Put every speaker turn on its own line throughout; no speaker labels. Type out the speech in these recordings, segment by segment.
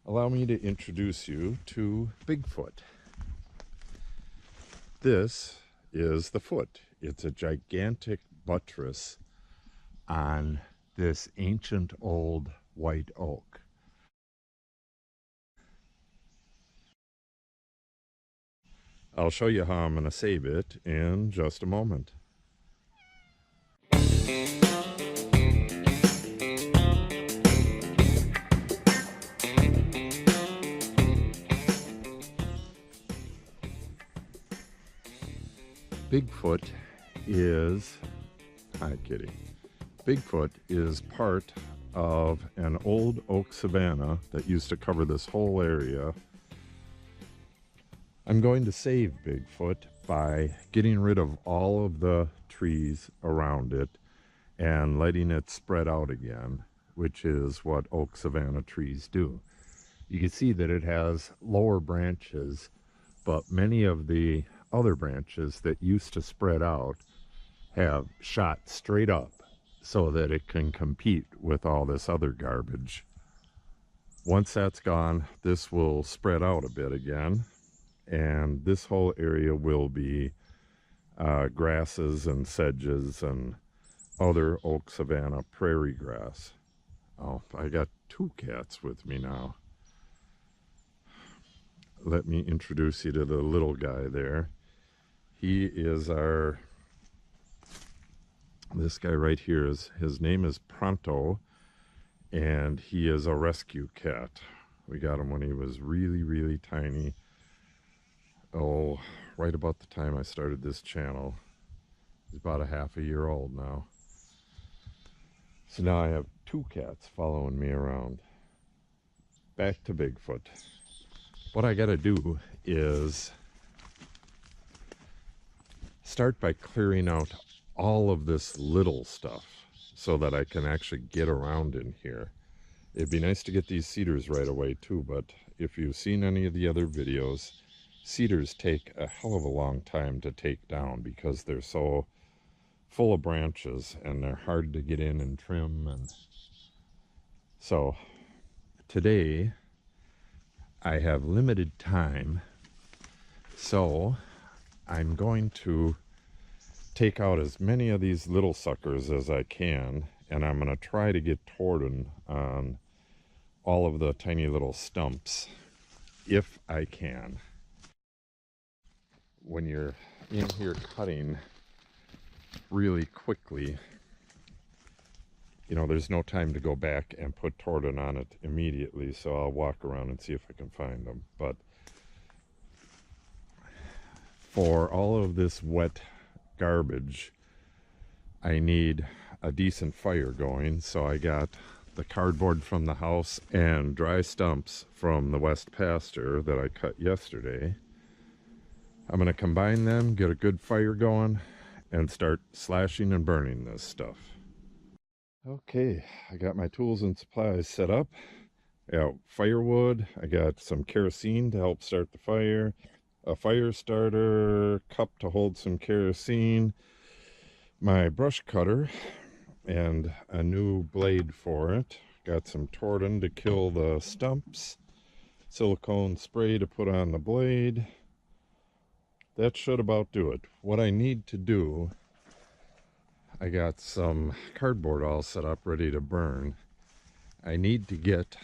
allow me to introduce you to Bigfoot. This is the foot. It's a gigantic buttress on this ancient old white oak. I'll show you how I'm going to save it in just a moment. Bigfoot is, hi kitty, Bigfoot is part of an old oak savanna that used to cover this whole area. I'm going to save Bigfoot by getting rid of all of the trees around it and letting it spread out again, which is what oak savanna trees do. You can see that it has lower branches, but many of the other branches that used to spread out have shot straight up so that it can compete with all this other garbage. Once that's gone, this will spread out a bit again, and this whole area will be grasses and sedges and other oak savanna prairie grass. Oh, I got two cats with me now. Let me introduce you to the little guy there. He is this guy right here, his name is Pronto, and he is a rescue cat. We got him when he was really, really tiny. Oh, right about the time I started this channel. He's about a half a year old now. So now I have two cats following me around. Back to Bigfoot. What I gotta do is start by clearing out all of this little stuff so that I can actually get around in here. It'd be nice to get these cedars right away too, but if you've seen any of the other videos, cedars take a hell of a long time to take down because they're so full of branches and they're hard to get in and trim. And so today I have limited time, so I'm going to take out as many of these little suckers as I can, and I'm going to try to get toward on all of the tiny little stumps if I can. When you're in here cutting really quickly, you know, there's no time to go back and put tordon on it immediately, so I'll walk around and see if I can find them. But for all of this wet garbage, I need a decent fire going, so I got the cardboard from the house and dry stumps from the west pasture that I cut yesterday. I'm going to combine them, get a good fire going, and start slashing and burning this stuff. Okay, I got my tools and supplies set up. I got firewood, I got some kerosene to help start the fire, a fire starter, cup to hold some kerosene, my brush cutter, and a new blade for it. Got some tordon to kill the stumps, silicone spray to put on the blade. That should about do it. What I need to do, I got some cardboard all set up ready to burn. I need to get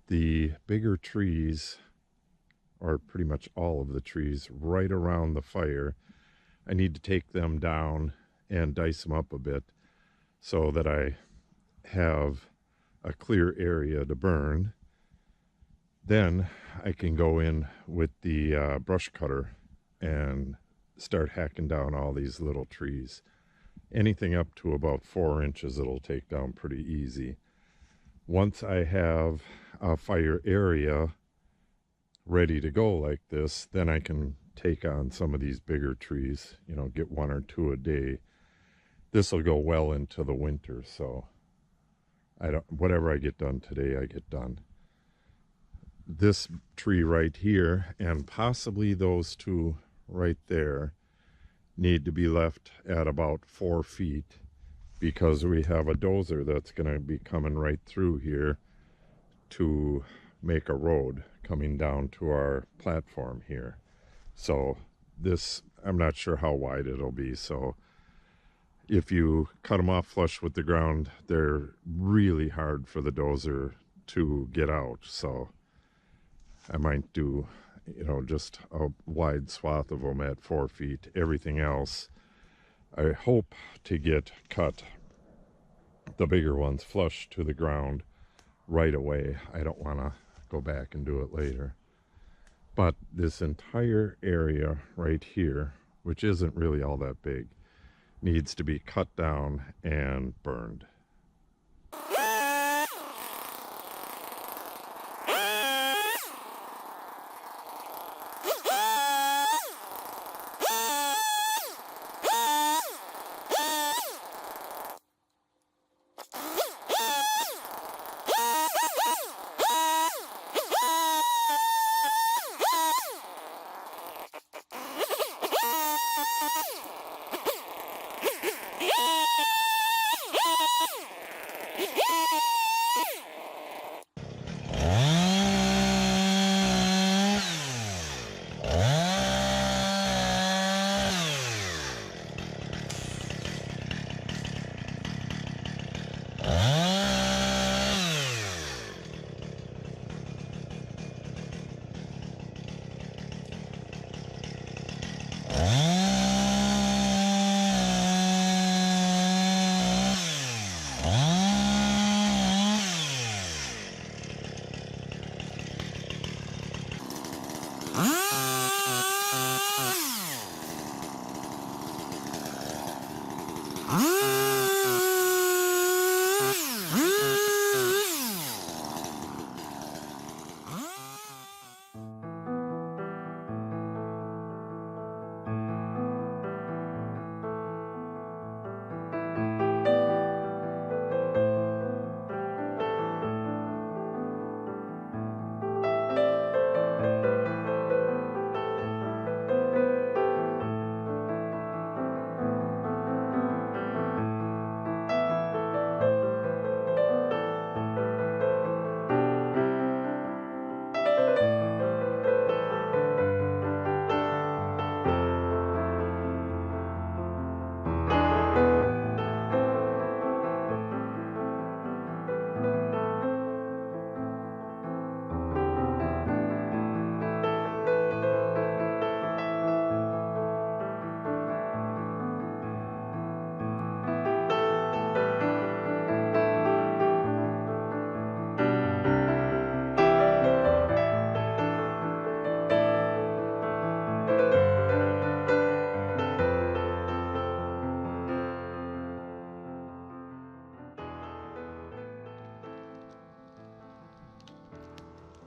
the bigger trees, or pretty much all of the trees, right around the fire. I need to take them down and dice them up a bit so that I have a clear area to burn. Then I can go in with the brush cutter and start hacking down all these little trees. Anything up to about 4 inches it'll take down pretty easy. Once I have a fire area ready to go like this, then I can take on some of these bigger trees, you know, get 1 or 2 a day. This will go well into the winter, so whatever I get done today, I get done. This tree right here, and possibly those two right there, need to be left at about 4 feet because we have a dozer that's going to be coming right through here to make a road coming down to our platform here. So this, I'm not sure how wide it'll be, so if you cut them off flush with the ground, they're really hard for the dozer to get out. So I might do, you know, just a wide swath of them at 4 feet. Everything else, I hope to get cut, the bigger ones, flush to the ground right away. I don't want to go back and do it later. But this entire area right here, which isn't really all that big, needs to be cut down and burned.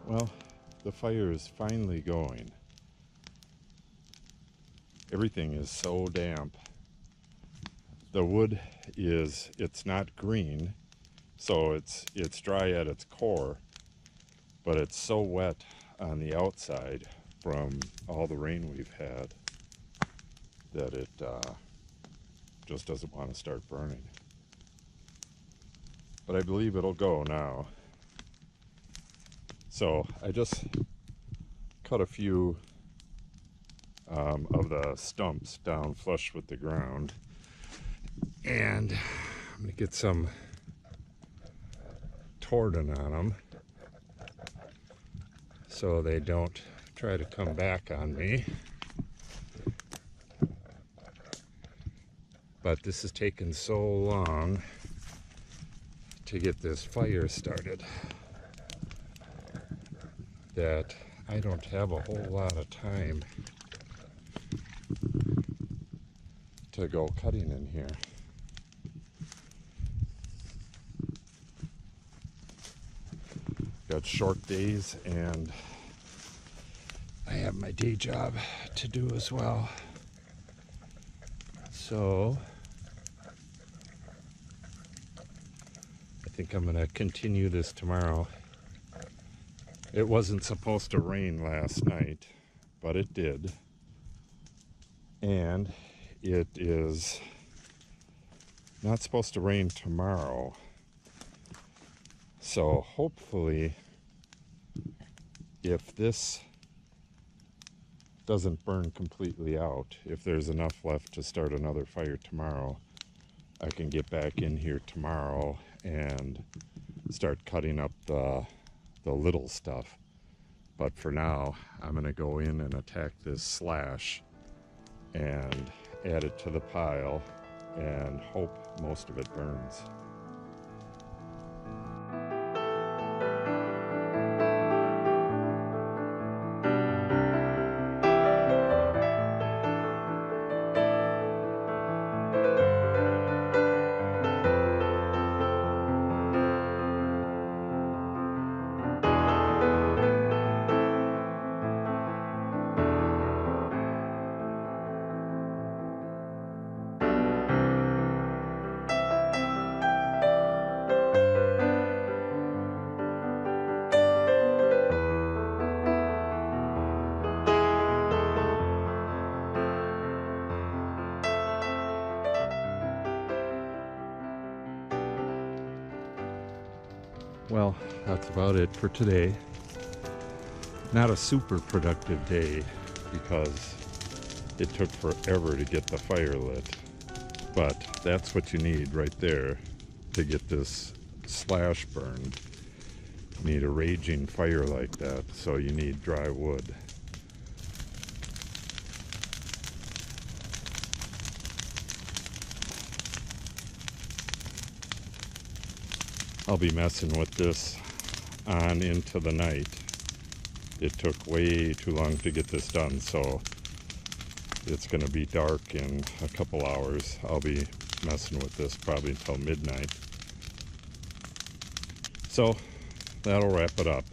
Well, the fire is finally going. Everything is so damp. The wood is, it's not green, so it's dry at its core, but it's so wet on the outside from all the rain we've had that it just doesn't want to start burning. But I believe it'll go now. So I just cut a few of the stumps down flush with the ground, and I'm going to get some Torden on them so they don't try to come back on me. But this has taken so long to get this fire started that I don't have a whole lot of time to go cutting in here. Got short days, and I have my day job to do as well. So I think I'm going to continue this tomorrow. It wasn't supposed to rain last night, but it did. And it is not supposed to rain tomorrow. So hopefully if this doesn't burn completely out, if there's enough left to start another fire tomorrow, I can get back in here tomorrow and start cutting up the little stuff. But for now, I'm going to go in and attack this slash and add it to the pile and hope most of it burns. Well, that's about it for today. Not a super productive day because it took forever to get the fire lit. But that's what you need right there to get this slash burned. You need a raging fire like that, so you need dry wood. I'll be messing with this on into the night. It took way too long to get this done, so it's going to be dark in a couple hours. I'll be messing with this probably until midnight. So that'll wrap it up.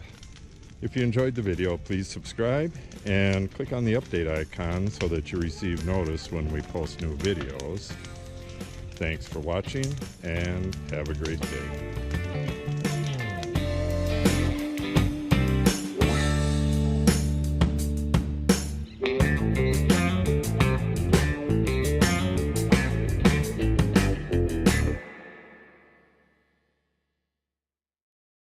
If you enjoyed the video, please subscribe and click on the update icon so that you receive notice when we post new videos. Thanks for watching and have a great day.